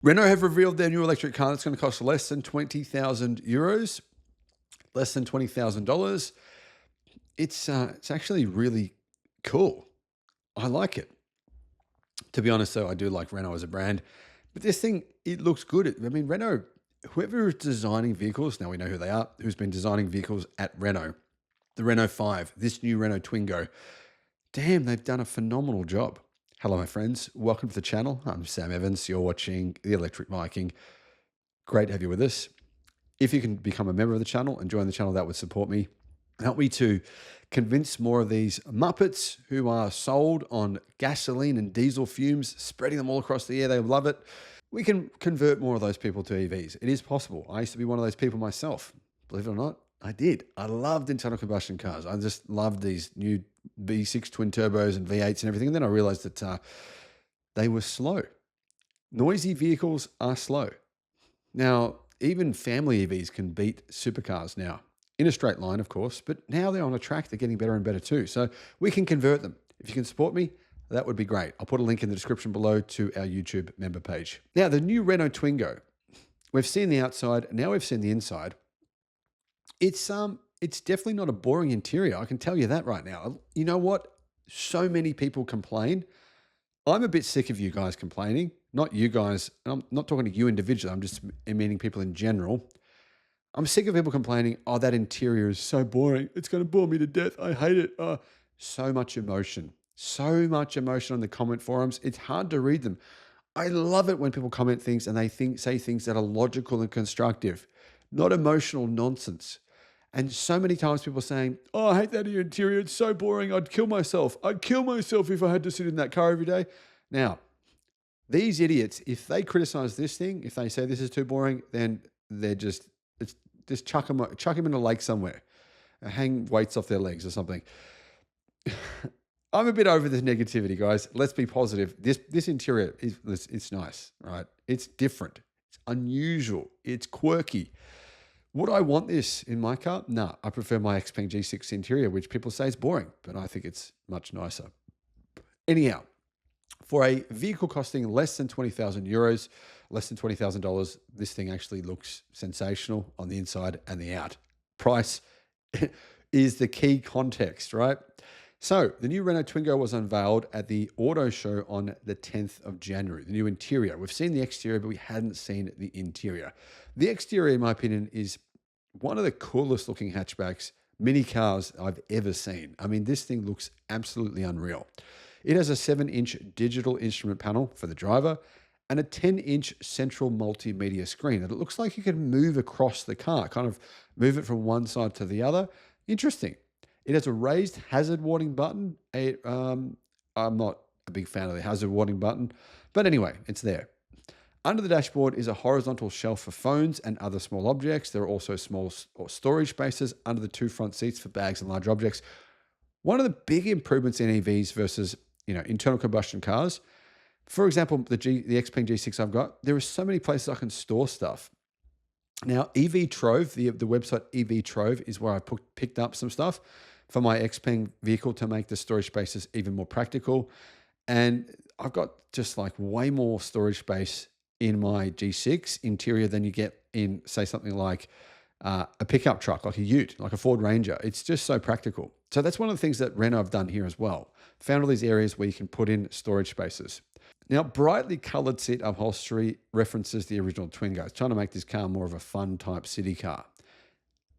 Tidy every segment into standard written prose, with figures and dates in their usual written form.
Renault have revealed their new electric car that's going to cost less than 20,000 euros, less than $20,000. It's actually really cool. I like it. To be honest, though, I do like Renault as a brand, but this thing, it looks good. I mean, Renault, whoever is designing vehicles, now we know who they are, who's been designing vehicles at Renault, the Renault 5, this new Renault Twingo, damn, they've done a phenomenal job. Hello, my friends. Welcome to the channel. I'm Sam Evans. You're watching the Electric Viking. Great to have you with us. If you can become a member of the channel and join the channel, that would support me. Help me to convince more of these Muppets who are sold on gasoline and diesel fumes, spreading them all across the air. They love it. We can convert more of those people to EVs. It is possible. I used to be one of those people myself. Believe it or not, I did. I loved internal combustion cars. I just loved these new V6 twin turbos and V8s and everything. And then I realized that they were slow. Noisy vehicles are slow. Now, even family EVs can beat supercars now. In a straight line, of course, but now they're on a track. They're getting better and better too. So we can convert them. If you can support me, that would be great. I'll put a link in the description below to our YouTube member page. Now, the new Renault Twingo. We've seen the outside. Now we've seen the inside. It's definitely not a boring interior. I can tell you that right now. You know what? So many people complain. I'm a bit sick of you guys complaining. Not you guys. I'm not talking to you individually. I'm just meaning people in general. I'm sick of people complaining, oh, that interior is so boring. It's going to bore me to death. I hate it. So much emotion. So much emotion on the comment forums. It's hard to read them. I love it when people comment things and they say things that are logical and constructive, not emotional nonsense. And so many times people saying, oh, I hate that interior. It's so boring. I'd kill myself. I'd kill myself if I had to sit in that car every day. Now, these idiots, if they criticize this thing, if they say this is too boring, then they're just chuck them in a lake somewhere, hang weights off their legs or something. I'm a bit over this negativity, guys. Let's be positive. This interior it's nice, right? It's different. It's unusual. It's quirky. Would I want this in my car? No, I prefer my Xpeng G6 interior, which people say is boring, but I think it's much nicer. Anyhow, for a vehicle costing less than 20,000 euros, less than $20,000, this thing actually looks sensational on the inside and the out. Price is the key context, right? So the new Renault Twingo was unveiled at the auto show on the 10th of January, the new interior. We've seen the exterior, but we hadn't seen the interior. The exterior, in my opinion, is one of the coolest looking hatchbacks, mini cars I've ever seen. I mean, this thing looks absolutely unreal. It has a 7-inch digital instrument panel for the driver and a 10-inch central multimedia screen that it looks like you can move across the car, kind of move it from one side to the other. Interesting. It has a raised hazard warning button. I'm not a big fan of the hazard warning button, but anyway, it's there. Under the dashboard is a horizontal shelf for phones and other small objects. There are also small storage spaces under the two front seats for bags and large objects. One of the big improvements in EVs versus internal combustion cars, for example, the Xpeng G6 I've got, there are so many places I can store stuff. Now, EV Trove, the website EV Trove is where I picked up some stuff for my Xpeng vehicle to make the storage spaces even more practical. And I've got just like way more storage space in my G6 interior than you get in, say, something like a pickup truck, like a Ute, like a Ford Ranger. It's just so practical. So that's one of the things that Renault have done here as well. Found all these areas where you can put in storage spaces. Now, brightly colored seat upholstery references the original Twingo. It's trying to make this car more of a fun type city car.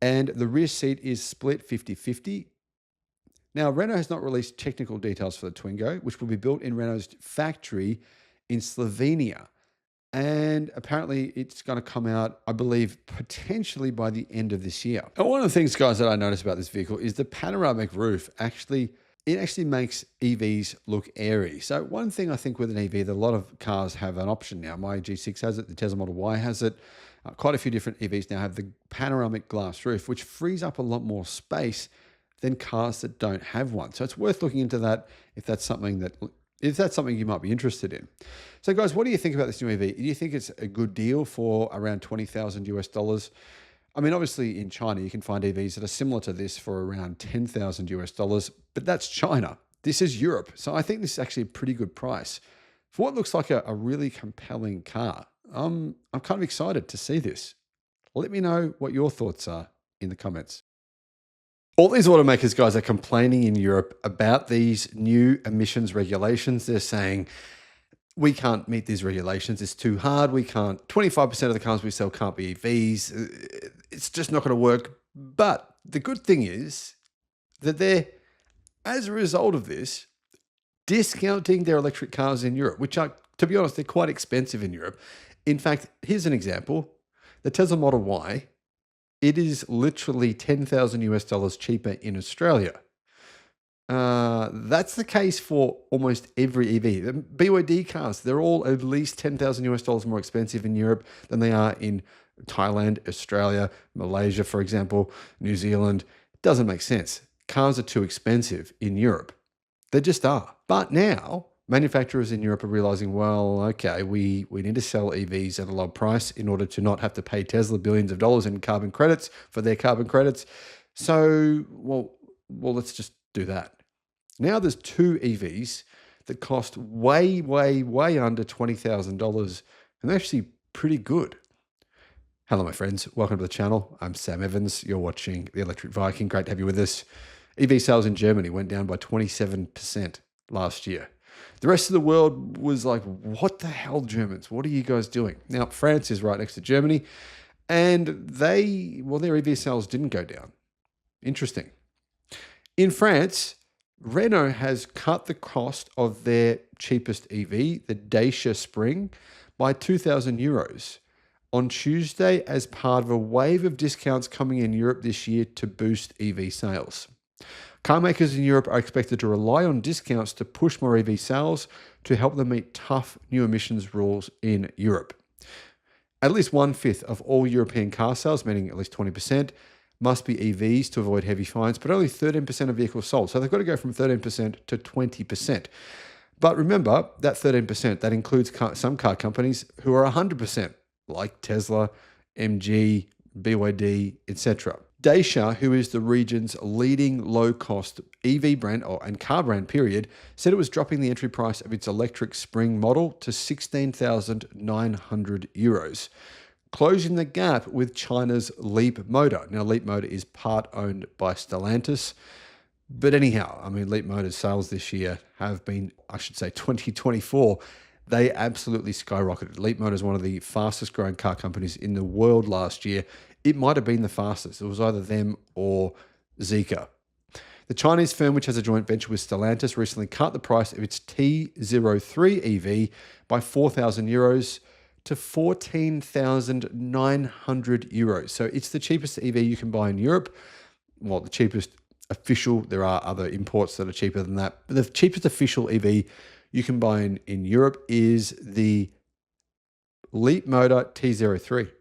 And the rear seat is split 50-50. Now, Renault has not released technical details for the Twingo, which will be built in Renault's factory in Slovenia. And apparently it's going to come out, I believe, potentially by the end of this year. And one of the things, guys, that I noticed about this vehicle is the panoramic roof actually makes EVs look airy. So one thing I think with an EV, that a lot of cars have an option now. My G6 has it, the Tesla Model Y has it. Quite a few different EVs now have the panoramic glass roof, which frees up a lot more space than cars that don't have one. So it's worth looking into that if that's something you might be interested in. So guys, what do you think about this new EV? Do you think it's a good deal for around 20,000 US dollars? I mean, obviously in China, you can find EVs that are similar to this for around 10,000 US dollars, but that's China. This is Europe. So I think this is actually a pretty good price for what looks like a really compelling car. I'm kind of excited to see this. Let me know what your thoughts are in the comments. All these automakers, guys, are complaining in Europe about these new emissions regulations. They're saying, we can't meet these regulations. It's too hard. We can't, 25% of the cars we sell can't be EVs. It's just not going to work. But the good thing is that they're, as a result of this, discounting their electric cars in Europe, which are, to be honest, they're quite expensive in Europe. In fact, here's an example. The Tesla Model Y, it is literally 10,000 US dollars cheaper in Australia. That's the case for almost every EV. The BYD cars, they're all at least 10,000 US dollars more expensive in Europe than they are in Thailand, Australia, Malaysia, for example, New Zealand. It doesn't make sense. Cars are too expensive in Europe. They just are. But now manufacturers in Europe are realizing, well, okay, we need to sell EVs at a low price in order to not have to pay Tesla billions of dollars in carbon credits for their carbon credits. So, well, let's just do that. Now there's two EVs that cost way under $20,000, and they're actually pretty good. Hello, my friends. Welcome to the channel. I'm Sam Evans. You're watching the Electric Viking. Great to have you with us. EV sales in Germany went down by 27% last year. The rest of the world was like, what the hell, Germans? What are you guys doing? Now, France is right next to Germany, and their EV sales didn't go down. Interesting. In France, Renault has cut the cost of their cheapest EV, the Dacia Spring, by 2,000 euros on Tuesday as part of a wave of discounts coming in Europe this year to boost EV sales. Car makers in Europe are expected to rely on discounts to push more EV sales to help them meet tough new emissions rules in Europe. At least 1/5 of all European car sales, meaning at least 20%, must be EVs to avoid heavy fines, but only 13% of vehicles sold. So they've got to go from 13% to 20%. But remember, that 13%, that includes some car companies who are 100%, like Tesla, MG, BYD, etc. Dacia, who is the region's leading low-cost EV brand and car brand, period, said it was dropping the entry price of its electric Spring model to 16,900 euros, closing the gap with China's Leap Motor. Now, Leap Motor is part owned by Stellantis. But anyhow, I mean, Leap Motor's sales this year have been, 2024, they absolutely skyrocketed. Leap Motor is one of the fastest growing car companies in the world last year. It might have been the fastest. It was either them or Zeekr. The Chinese firm, which has a joint venture with Stellantis, recently cut the price of its T03 EV by 4,000 euros to 14,900 euros. So it's the cheapest EV you can buy in Europe. Well, the cheapest official. There are other imports that are cheaper than that. But the cheapest official EV you can buy in Europe is the Leap Motor T03.